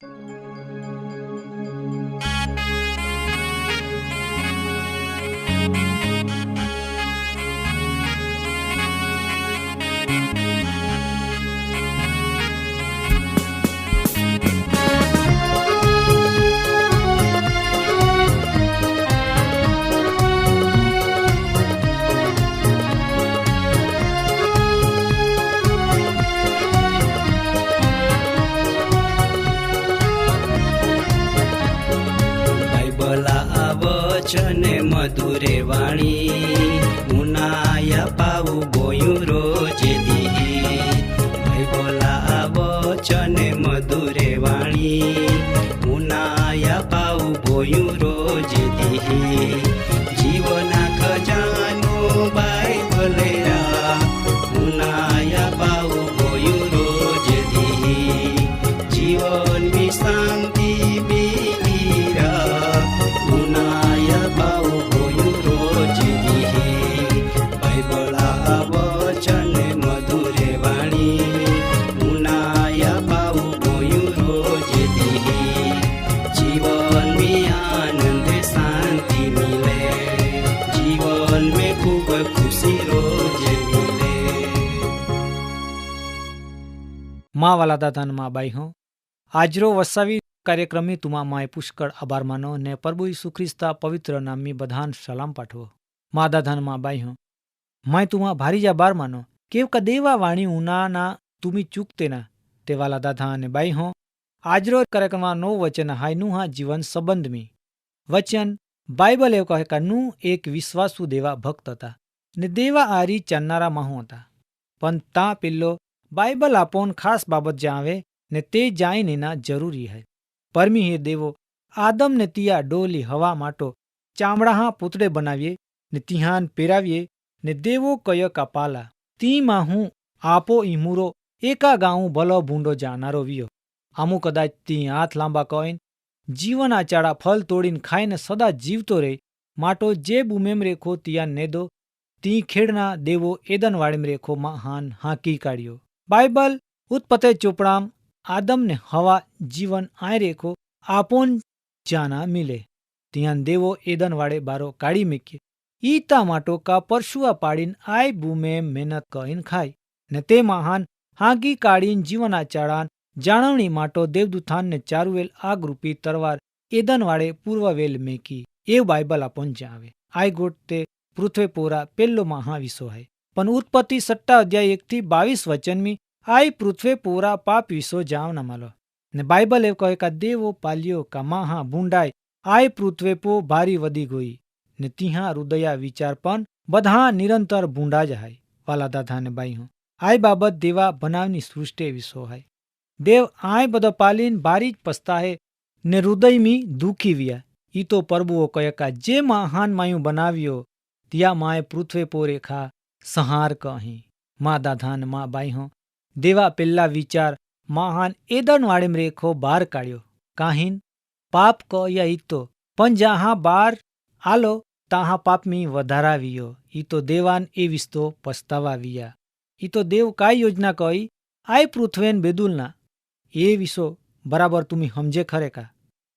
બાઇબલા વચને મધુરે વાણી, ઉનાયા પાવું બોયું રોજે દી. બાઇબલા વચને મધુરે વાણી, ઉનાયા પાવું બોયું રોજે દી. જીવના ખજાનો બાઇબલે ઉનાયા પાવું બોયું રોજે દી. જીવનની શાંતિ माँ वाला दादा माँ बाई हो આજરો વસાવી કાર્યક્રમની તુમા માય પુષ્કળ આભાર માનો ને પ્રભુ ઈસુ ખ્રિસ્તા પવિત્ર નામની બધાન સલામ પાઠવો. મા દાદાન માં બાઈ હો માય તુમા ભારી જા બાર માનો કેવ ક દેવા વાણી ઉનાના તુમી ચૂકતેના તે વાલા દાદા અને બાઈ હો આજરો કાર્યક્રમ નો વચન હાયનું હા જીવન સંબંધમી વચન બાઇબલ એવું કહે કે નું એક વિશ્વાસુ દેવા ભક્ત હતા ને દેવા આરી ચાલનારા માહુ હતા. પણ તા પેલો બાઇબલ આપોન ખાસ બાબત જ્યાં આવે ને તે જાઈને ના જરૂરી હૈ. પરમી હે દેવો આદમ ને તિયા ડોલી હવા માટો ચામડાહા પૂતળે બનાવીએ ને તિહાન પેરાવીએ ને દેવો કય કાપાલા તી માહું આપો ઈમુરો એકા ગાઉં ભલો ભૂંડો જાનારો વિયો. આમુ કદાચ તી હાથ લાંબા કહીને જીવન આચાડા ફલ તોડીને ખાઈને સદા જીવતો રહે માટો જે બુમેમ રેખો તિયા નેદો તી ખેડના દેવો એદન વાળીમ રેખો મહાન હાંકી કાઢ્યો. બાઇબલ ઉત્પત્તિ ચોપડામ આદમ ને હવા જીવન આય રેખો આપોન જાના મિલે ત્યાં દેવો એદન વાળે બારો કાઢી મૂકીએ ઈતા માટો કા પરશુઆ પાડીને આય બુમે મહેનત કરીને ખાય ને તે મહાન હાંકી કાઢીને જીવન આચાડાન જાણવણી માટો દેવદૂતાન ને ચારુવેલ આગરૂપી તરવાર એદન વાળે પૂર્વવેલ મેકી એવું બાઇબલ આપોન જ્યાં આવે. આય ગોટ તે પૃથ્વે પોરા પેલ્લો મહા વિસો હૈ. પણ ઉત્પત્તિ 7 અધ્યાય 1-22 વચનમી આઈ પૃથ્વે પૂરા પાપ વિસો જાવ ન માલો ને બાઇબલ એવું કહે કે દેવો પાલ્યો કા માહા ભૂંડાય આઈ પૃથ્વે પો ભારી વધી ગઈ ને તિહા હૃદયા વિચાર પણ બધા નિરંતર ભૂંડા જ હાય. વાલા દાદા ને બાઈ હું આઈ બાબત દેવા બનાવની સૃષ્ટિ વિસો હાય. દેવ આય બધો પાલીન ભારી જ પસ્તાહે ને હૃદયમી દુખી વ્યા. ઈ તો પરબુઓ કહે કા જે મહાન માયું બનાવ્યો ત્યાં માએ પૃથ્વે પો રેખા સંહાર કહી. મા દાદા ને મા બાઈ હું દેવા પેલા વિચાર મહાન એદન વાળેમ રેખો બહાર કાઢ્યો કાહીન પાપ કયા ઈતો પણ જહાં બાર આલો તાહા પાપમી વધારાવ્યો. ઈ તો દેવાન એ વિસ્તો પસ્તાવાવ્યા. ઈ તો દેવ કાઈ યોજના કહી આય પૃથ્વેન બેદુલના એ વિસો બરાબર તુમી સમજે ખરે કા.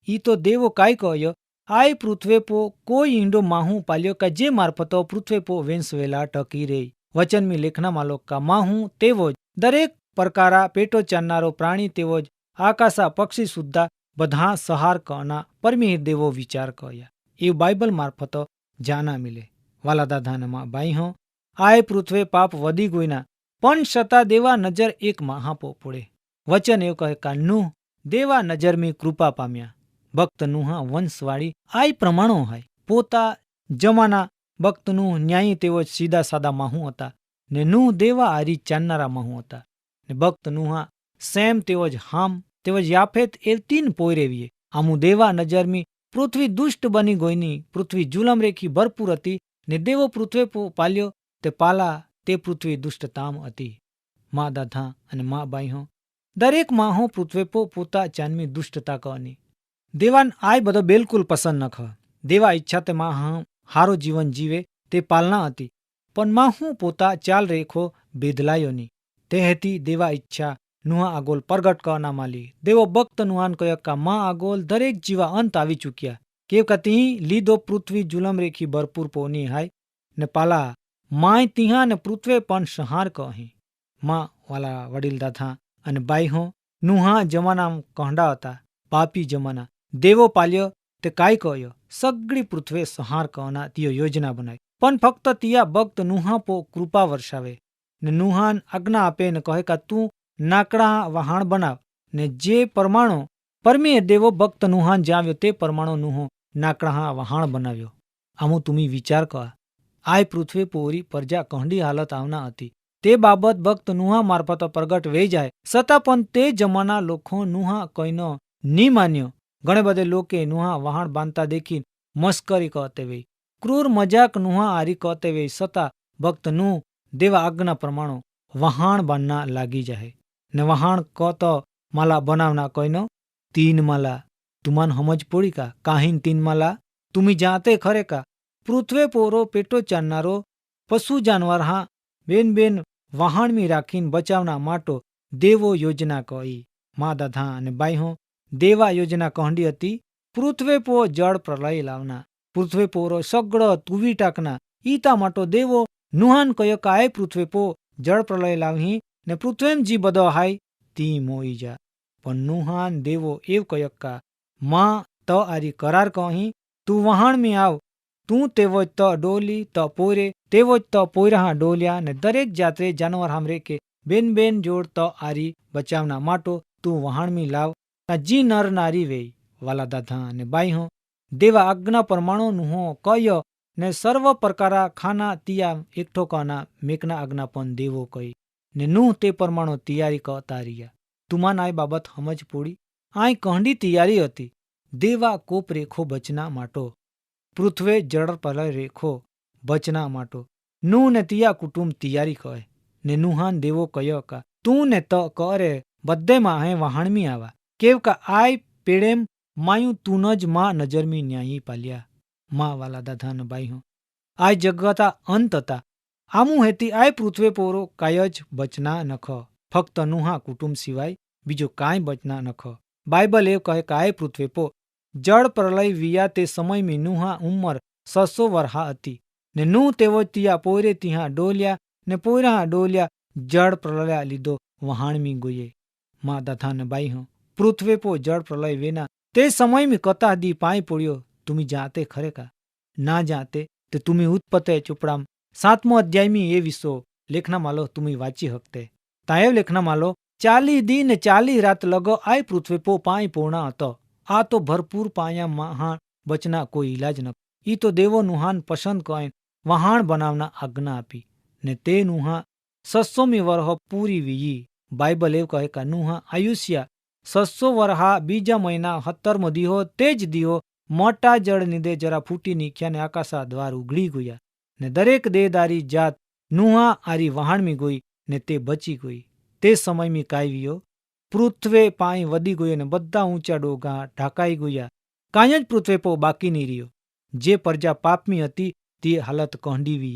ઈ તો દેવો કાઈ કહ્યો આય પૃથ્વે પો કોઈ ઈંડો માહું પાલ્યો કા જે મારફતો પૃથ્વે પો વેંસવેલા ટકી રહી. વચનમી લેખના માલો કા માહું તેવો જ દરેક પ્રકારા પેટો ચાલનારો પ્રાણી તેવો જ આકાશા પક્ષી સુદ્ધા બધા સહાર કના પરમી દેવો વિચાર કહ્યા. એવું બાઇબલ મારફતો જાના મિલે. વાલા દાદાને માં બાઈ હો આય પૃથ્વે પાપ વધી ગોઈના પણ છતાં દેવા નજર એક મહાપો પડે. વચન એવું કહે કા નુહ દેવા નજરમી કૃપા પામ્યા. ભક્ત નુહા વંશવાળી આય પ્રમાણો હાય. પોતા જમાના ભક્તનું ન્યાયી તેવો જ સીધા સાદા માહું હતા ને નુહ દેવા આરી ચાલનારા માહું હતા ને ભક્ત નુહા સેમ તેવો જ હામ તેવો જ યાફેત એ 3 પોયરેવીએ. આમું દેવા નજરમી પૃથ્વી દુષ્ટ બની ગોઈની પૃથ્વી જુલમ રેખી ભરપૂર હતી ને દેવો પૃથ્વે પાલ્યો તે પાલા તે પૃથ્વી દુષ્ટતામ હતી. મા દાદા અને મા બાઈ હો દરેક માહો પૃથ્વે પોતા ચાનમી દુષ્ટતા કહની. દેવાન આય બધો બિલકુલ પસંદ ન ખ. દેવા ઈચ્છા તે માં હારો જીવન જીવે તે પાલના હતી પણ માહું પોતા ચાલ રેખો બેદલાયોની તે હતી દેવા ઈચ્છા नुहा आगोल प्रगट करना माली देवो भक्त नुहान कह का माँ आगोल दरेक जीवा अंत आवी चुक्या के कती लीधो पृथ्वी जुलम रेखी भरपूर पोनी हाय ने पाला माय तिहा ने पृथ्वी पण संहार कही माँ वाला वडील दाथा अने बाई हो नुहा जमाना कहंडा हता पापी जमाना देवो पाल्य ते काय कह्यो सगळी पृथ्वी संहार कहना तियो योजना बनाई पण फक्त तिया भक्त नुहा पो कृपा वर्षावे ने नुहान आज्ञा आपे ने कहे का तू नाकड़ा वहाण बनाव ने जे परमाणु परमे देवो भक्त नुहान जाव्यो ते परमाणु नुहो नाकड़ा वहाण बनाव्यो आमु तुमी विचार कर आय पृथ्वी पोरी प्रजा कहंडी हालत आवना हती ते बाबत भक्त नुहा मार्फत प्रगट वे जाए छतां पण ते जमाना लोको नुहा कईनो नी मान्यो घणे बधे लोके नुहा वहाण बांधता देखी मस्करी कहते वे क्रूर मजाक नुहा आरी कहते वे छतां भक्त नु देवा आज्ञा प्रमाणो वहाण बांधना लागी जाए ने वहाण कहतो माला बनावना कईनो 3 माला तुमान समज पड़ी का काहीन 3 माला तुमी जाते खरे का पृथ्वी पोरो पेटो चालनारो पशु जानवर हाँ बेन बेन वहाण में राखीन बचावना माटो देवो योजना कही माँ दादा ने बाई हो देवा योजना कहंडी हती पृथ्वी पो जड़ प्रलय लावना पृथ्वी पोरो सगळो तुवी टाकना ईता माटो देवो नुहान कयो काय पृथ्वी पो जड़ प्रलय लावही ने पृथ्वीम जी बदो हाय ती मोई जा पण नुहान देवो एव कयो का माँ त आरी करार कही तू वहाण में आव तू तेवो त डोली त पोरे तेवो त पोयरा डोलिया ने दरेक जात्रे जानवर हमरे के बेन बेन जोड़ त आरी बचावना माटो तू वहाण में लाव जी नर नारी वे वाला दादा ने बाई हो देवा आज्ञा परमाणु नुहो कयो ने सर्व प्रकारा खाना तिया एकठो कहना मेकना आज्ञा पण देवो कही ने नूह ते परमाणु तैयारी कहता रिया तुमान आय बाबत समज पोड़ी आय कहंडी तैयारी हती देवा कोप रेखो बचना माटो पृथ्वी जड़ प्रलय रेखो बचना माटो नूह ने तिया कुटुंब तैयारी कहे ने नुहान देवो कयो का तू ने त करे बद्दे में है वहाण में आवा केव का आय पेड़ेम मायू तू न ज माँ नजर में न्यायी पालिया माँ वाला दादा न बाई हो आय जगता अंत था आमू हेती आय पृथ्वी पोरो कायज बचना नख फक्त नुहा कुटुंब सिवाय बीजो काय बचना नख बाइबल एव कहे का आय पृथ्वी पो जड़ प्रलय विया ते समय में नुहा उम्र 600 वर्हा हती ने नूह तेवो तिया पोरे तिहा डोलिया ने पोरा डोलिया जड़ प्रलय लीधो वहाण में गोये माँ दाथा ने बाई हो पृथ्वी पो जड़ प्रलय वेना ते समय में कता दी पाई पड़ियो तुम्ही जाते खरे का ना जाते तो तुम्ही उत्पत्ति चुपड़ाम 7मो अध्याय में ये विषो लेखना मालो तुम्ही वाची हकते ताएव लेखना मालो 40 दिन 40 रात लगो आय पृथ्वी पो पाई पूर्णा हतो आ तो भरपूर पाया महान बचना कोई इलाज न ई तो देवो नुहान पसंद कहे वहाण बनावना आज्ञा आपी ने ते नुहा 600 में वर्ह पूरी वीई बाइबल एव कहे का नुहा आयुष्या 600 वर्हा बीजा महीना 17 दिहो तेज दिहो मोटा जड़ निदे जरा फूटी नीख्या ने आकाशा द्वार उगड़ी गया ने दरेक देदारी जात नुहा आरी वहाण में गोई ने ते बची गई ते समय में काय वियो पृथ्वी पाई वधी गयो ने बधा ऊंचा डोगा ढाकाई गया कांई ज पृथ्वी पो बाकी नहीं रह्यो जे प्रजा पाप में हती ते हालत कहंडी वी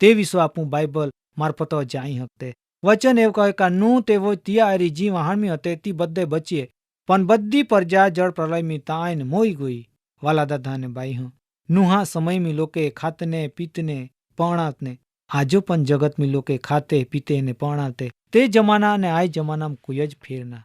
ते विश्व आपू बाइबल मार्फत जाई हकते वचन एव कहे का नूह तेवो तिया आरी जी वहाण में हते ती बधे बचीए पण बधी प्रजा जड़ प्रलय में ताईन मोई गई वाला दादा ने बाई हूँ नुहा समय में लोके खातने पीतने पौणातने आजो पण जगत में लोके खाते पीते ने पौणाते ते जमाना ने आय जमाना में कोई ज फेरना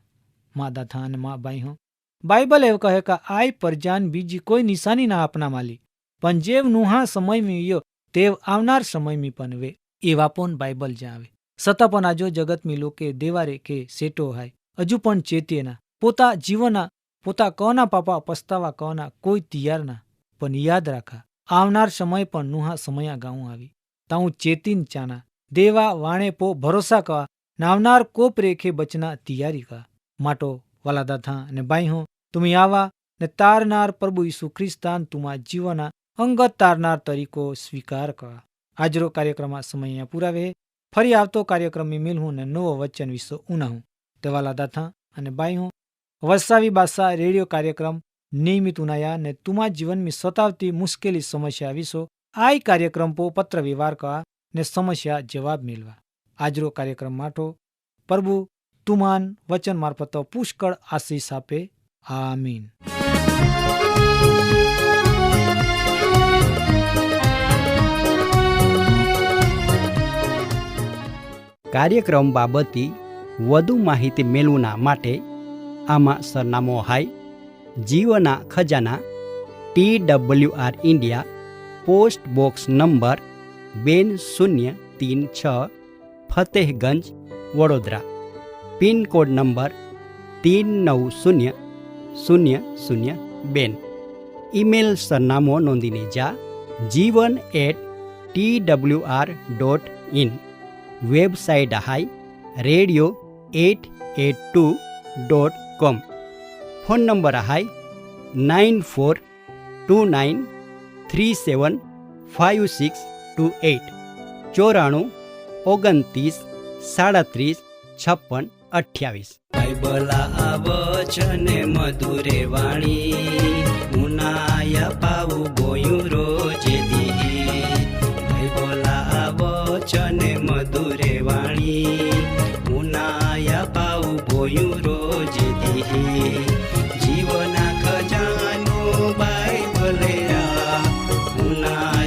माँ दादा ने माँ बाई हूँ बाइबल एव कहे का आय प्रजान बीजी कोई निशानी ना अपना माली पण जेव नुहा समय में यो तेव आवनार समय में पण वे एवा पण बाइबल जावे सता पण आजो जगत में लोके देवा रेखे सेटो हाय हजू पण चेतीए ना पोता जीवना पोता कहना पापा पछतावा कहना कोई तैयार ना पण याद राखा आवनार समय पण नुहा समय गाऊं आवी ताऊ चेतीन चाना देवा वाणे पो भरोसा का नावनार कोप रेखे बचना तैयारी का माटो वाला दाथा ने बाई हो तुम आवा ने तारनार प्रभु यीशु ख्रिस्तान तुमा जीवना अंगत तारनार तरीको स्वीकार का આજરો કાર્યક્રમ આ સમય પૂરા વે ફરી આવતો કાર્યક્રમ में मिल हूँ ने नવો वचन विषो उना हूँ तेवाला दाथा अने बाई हूँ वसावी बासा रेडियो कार्यक्रम नियमित उनाया ने तुमा जीवन में सतावती मुश्केली समस्या विषो आई कार्यक्रम पो पत्र व्यवहार का ने समस्या जवाब मिलवा આજરો કાર્યક્રમ माटो प्रभु તુમાન વચન મારફત પુષ્કળ આશીષ આપે. આમીન. કાર્યક્રમ બાબતે વધુ માહિતી મેળવવા માટે આમાં સરનામો હાય જીવના ખજાના TWR India, post box number 2036, Fatehganj, Vadodara. Pin code number 390002. Email સરનામો નોંધીને જા jivan@twr.in. વેબસાઇટ હાય radio882.com. ફોન નંબર હાય 9429375628 9429 37 56 28. બાઇબલા વચને મધુરે વાણી મુનાયા પાવું ગોયું રોજે દી. બાઇબલા વચને મધુરે વાણી મુનાયા પાવું ગોયું રોજે દી. જીવના ખજાનો બાઇબલે મુનાયા